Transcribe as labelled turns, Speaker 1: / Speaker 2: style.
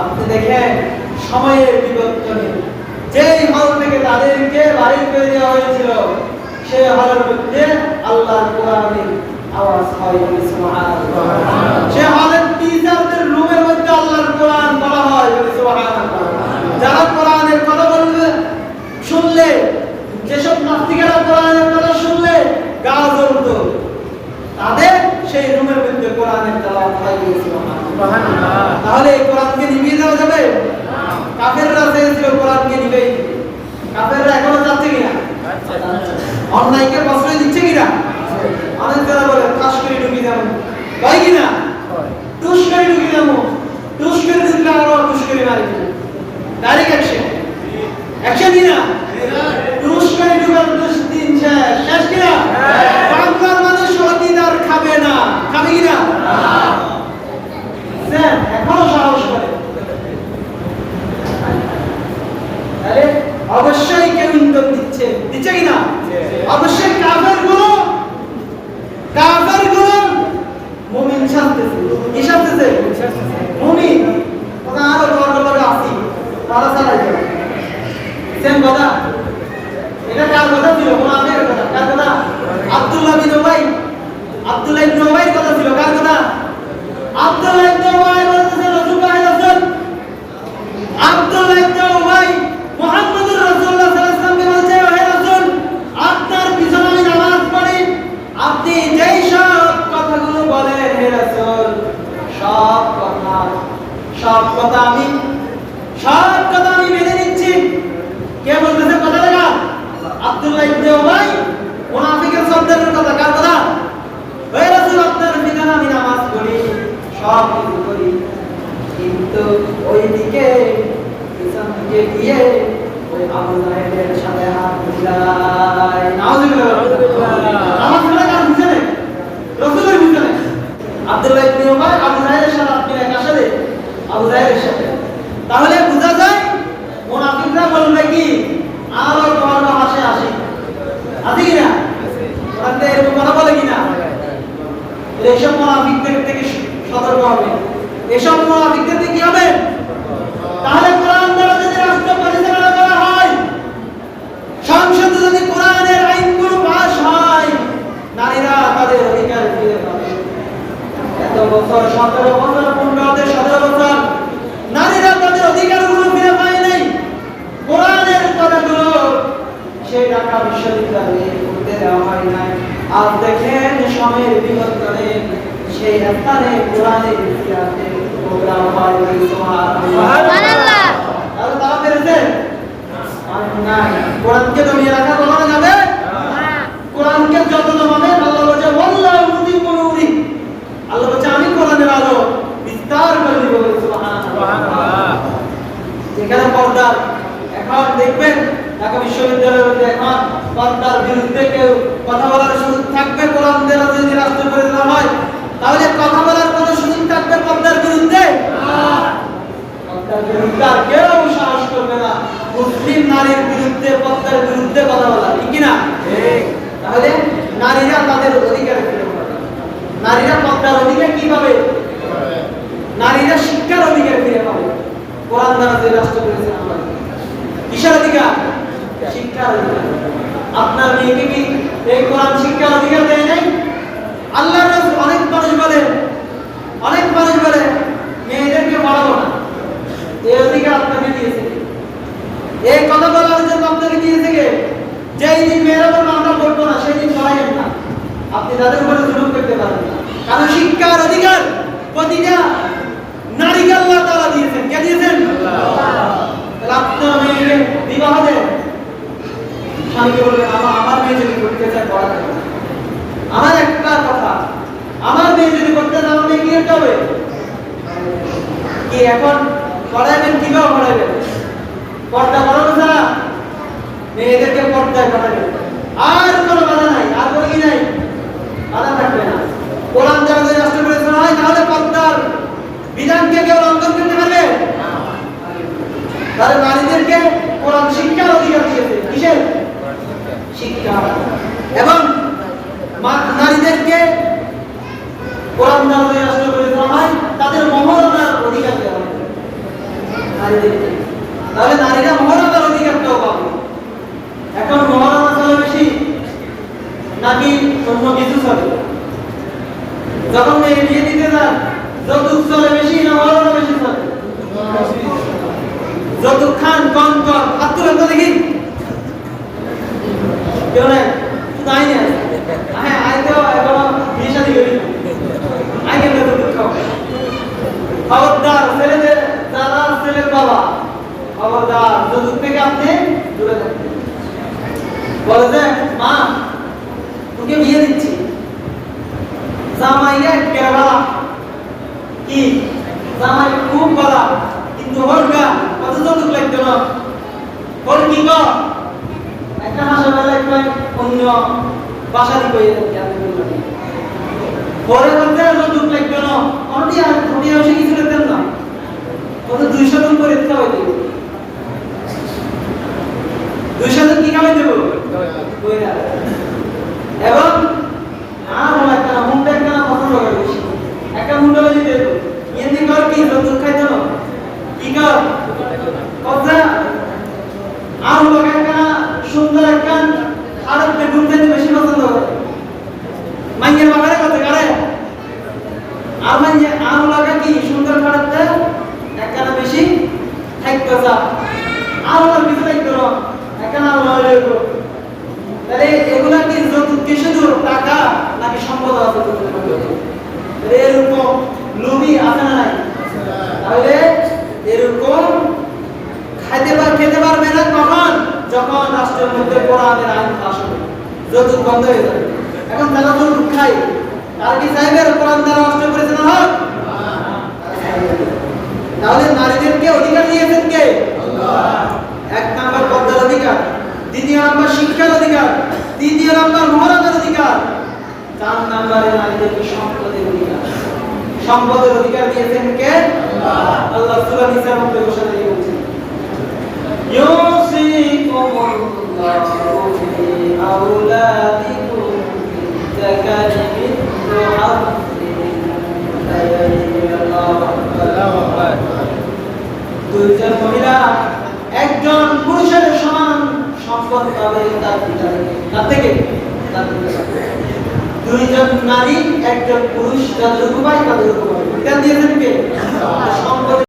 Speaker 1: আপনি দেখেন সময়ের বিবর্তনে যেই হল থেকে তাদেরকে বাহির করে দেওয়া হয়েছিল সেই হলের মধ্যে আল্লাহর কোরআনের আওয়াজ হয়, সুবহানাল্লাহ। সেই হলের টিচারদের রুমের মধ্যে আল্লাহর কোরআন বলা হয়, সুবহানাল্লাহ। যারা কোরআনের কথা বলবে শুনলে, যেসব নাস্তিকেরা কোরআনের কথা শুনলে গা জ্বলতো, তাদের সেই রুমের মধ্যে কোরআনের তেলাওয়াত হয়, সুবহানাল্লাহ। তাহলে এই কোরআনকে নিভিয়ে দেওয়া যাবে? কাফেররা চেয়েছিল কোরআনকে নিভিয়ে দিতে, কাফেররা এখনো যাচ্ছে কিনা? অন্যায়কে প্রশ্রয় দিচ্ছে কিনা? অনেক যারা বলে কাশ করে ঢুকি যাবো, হয় কিনা? টুস করে ঢুকি যাবো, টুস করে ঢুকলে আরো টুস করে মারি, ডাইরেক্ট অ্যাকশন, অ্যাকশন কিনা? টুস করে ঢুকার 10 দিন শেষ কিনা? বাংলার মানুষ অধিকার খাবে না, খাবে কিনা? এখনো সাহস করে, তাহলে অবশ্যই কেউ ইন্ধন দিচ্ছে, দিচ্ছে কিনা? অবশ্যই কাফের গুলো মুমিন শাস্তেছে, কি শাস্তেছে? মুমিন। ওরা আরো বড় আসি, তারা চালাই যাবে। সেম কথা, এটা কার কথা ছিল? মুনাফিকের কথা। কার কথা? আব্দুল্লাহ বিন উবাই, আব্দুল্লাহ ইবনে উবাইর কথা ছিল। কার কথা? আব্দুল্লাহ ইবনে উবাই বলতেছে রাসূলুল্লাহ রাসূল, আব্দুল্লাহ ইবনে উবাই মুহাম্মদুর রাসূলুল্লাহ সাল্লাল্লাহু আলাইহি ওয়াসাল্লামকে বলছে, হে রাসূল, আপনার পিছনে আমি নামাজ পড়ি, আপনি যেই সব কথাগুলো বলেন হে রাসূল, সব কথা আমি মেনে নিচ্ছি। কে বলতেছে কথা? দেখা আব্দুল্লাহ ইবনে উবাই, মুনাফিকের শব্দের কথা। কার কথা? হে রাসূল, আপনার পিছনে আমি নামাজ পড়ি, সব কিছু করি, কিন্তু ওইদিকে পিছন দিকে গিয়ে ওই আবু জাহেলের সাথে হাত মিলাই। নাউযুবিল্লাহ। নামাজ পড়া কার পিছনে? রাসূলের পিছনে। আব্দুল্লাহ ইবনে উবাই আবু জাহেলের সাথে হাত মিলাই, কার সাথে? আবু জাহেলের সাথে। তাহলে বোঝা যায় মুনাফিকরা বলবে কি, আর ওই তোমার হাসে আসি, আছে কিনা? ওরা এরকম কথা বলে কিনা? এইসব মুনাফিকদের থেকে সতর্ক হবে। এসব মুনাফিকদের থেকে কি হবে? তাহলে কোরআন দ্বারা যদি রাষ্ট্র পরিচালনা করা হয়, সংসদে যদি কোরআনের আইনগুলো পাস হয়, নারীরা তাদের অধিকার ফিরে পাবে। এত বছর, 17 বছর, 15 17 বছর নারীরা তাদের অধিকারগুলো ফিরে পায় নাই। কোরআনের কথাগুলো সেই ঢাকা বিশ্ববিদ্যালয়ে পড়তে দেওয়া হয় নাই। আজ দেখেন সময়ের বিবর্তনে সেই স্থানে কোরআনের ইতিহাসে প্রোগ্রাম হয়, সুবহানাল্লাহ। তাহলে তারা পেরেছে? নাই। কোরআনকে দমিয়ে রাখা কখনো যাবে? কোরআনকে যত দমাবে, আল্লাহ বলছে ওয়াল্লাহু মুতিম্মু নূরি, আল্লাহ বলছে আমি কোরআনের আলো বিস্তার করে দিব, সুবহানাল্লাহ। যেখানে পর্দা, এখন দেখবেন ঢাকা বিশ্ববিদ্যালয়ের মধ্যে এখন পর্দার বিরুদ্ধে কেউ কথা বলার সুযোগ থাকবে। কোরআন দ্বারা যদি রাষ্ট্র পরিচালনা হয়, তাহলে কথা বলার কোনো সুযোগ থাকবে পর্দার বিরুদ্ধে? পর্দার বিরুদ্ধে আর কেউ সাহস করবে না মুসলিম নারীর বিরুদ্ধে, পর্দার বিরুদ্ধে কথা বলা, ঠিক কিনা? তাহলে নারীরা তাদের অধিকার ফিরে পাবে। নারীরা পর্দার অধিকার কি পাবে? নারীরা শিক্ষার অধিকার ফিরে পাবে। কোরআন দ্বারা যে রাষ্ট্র পরিচালনা হয়, কিসের অধিকার? শিক্ষার অধিকার। আপনার মেয়েকে কি এই কোরআন শিক্ষার অধিকার দেয় নাই? আল্লাহর রাসূল অনেক মানুষ বলে মেয়েদেরকে পড়াবো না, এই অধিকার আপনাকে দিয়েছে। এই কথা বলার জন্য আপনাকে দিয়েছে কে? যেই দিন মেয়েরা বলবে আমরা পড়বো না, সেই দিন পড়াইয়েন না, আপনি তাদের উপরে জুলুম করতে পারেন না। কারণ শিক্ষার অধিকার প্রতিটা নারীকে আল্লাহ তাআলা দিয়েছেন। কে দিয়েছেন? আল্লাহ। তাহলে আপনার মেয়েকে বিবাহ দেন, স্বামীকে বলবেন আমার মেয়ে যদি করতে চায় পড়াতে হবে। আমার একটা কথা, আমার মেয়ে যদি করতে চায় আমার মেয়ে কি করতে হবে? কি এখন পড়াইবেন? কিভাবে পড়াইবেন? পর্দা পড়ানো ছাড়া মেয়েদেরকে পর্দায় পড়াবেন, আর কোনো বাধা নাই, আর কোনো কি নাই, বাধা থাকবে না। কোরআন দ্বারা যদি রাষ্ট্র পরিচালনা হয়, তাহলে পর্দার বিধানকে কেউ লঙ্ঘন করতে পারবে? তাহলে নারীদেরকে কোরআন শিক্ষার অধিকার দিয়েছে। কিসের শিক্ষা? এবং নারীদেরকে কোরআন দ্বারা রাষ্ট্র পরিচালনা হয়, তাদের কন হাত তুলেন তো দেখি কেউ নাই শুধু আই না হ্যাঁ আই তো এখনো বিয়ে শাদী করি আই কেন তো দুঃখ খবরদার ছেলেদের যারা ছেলের বাবা খবরদার যৌতুক থেকে আপনি দূরে থাকবেন বলে যে মা তোকে বিয়ে দিচ্ছি জামাইয়া কেবলা কি জামাই খুব বলা কিন্তু হলগা কত যৌতুক লাগতো না হল কি গো একটা মাসের বেলা একটা অন্য বাসা দি কই আমি বললাম পরে বলতে যৌতুক লাগতো না অনটি আর থুটি এসে কিছু লাগতেন না কত 200 টাকা করে দিতে হবে 200 টাকা কি কামে দেব কইরা এবং আর একটা মুন্ডা একটা পছন্দ করে বেশি একটা মুন্ডা যদি দেব এমনি কর কি যৌতুক খাইতো না কি কর কথা আর লোক একটা সুন্দর একটা আরবতে ঘুরতে বেশি পছন্দ করে মাইয়ের বাবারে কত করে আর মাইয়ে আর লোক কি সুন্দর খাড়াতে একটা বেশি থাকতো যা আর লোক কিছু থাকতো না একটা না লইলো তাহলে এগুলা কি যৌতুক কি শুধু টাকা নাকি সম্পদ আছে এরকম লোভী আছে না নাই তাহলে এরকম খেতে পারবে না কখন যখন রাষ্ট্রের মধ্যে কোরআনের আইন পাস হবে যৌতুক বন্ধ হয়ে যাবে এখন তারা যৌতুক খায় তার কি চাইবে কোরআন দ্বারা রাষ্ট্র পরিচালনা হোক তাহলে নারীদেরকে অধিকার দিয়েছেন কে আল্লাহ এক নাম্বার পর্দার অধিকার দ্বিতীয় নাম্বার শিক্ষার অধিকার তৃতীয় নাম্বার মহারাজার অধিকার 4 নম্বরে নারীদেরকে সম্পদের অধিকার দিয়েছেন কে আল্লাহ আল্লাহ সূরা নিসার মধ্যে ঘোষণা দিয়ে বলেছেন ইউসিকুমুল্লাহু ফি আওলাদিকুম যাকারি মিথলু দুইজন মহিলা একজন পুরুষের সমান সম্পদ পাবে তার পিতা থেকে দুইজন নারী একজন পুরুষ যাদের উপায় তাদের উপর দিয়েছেন কে সম্পদ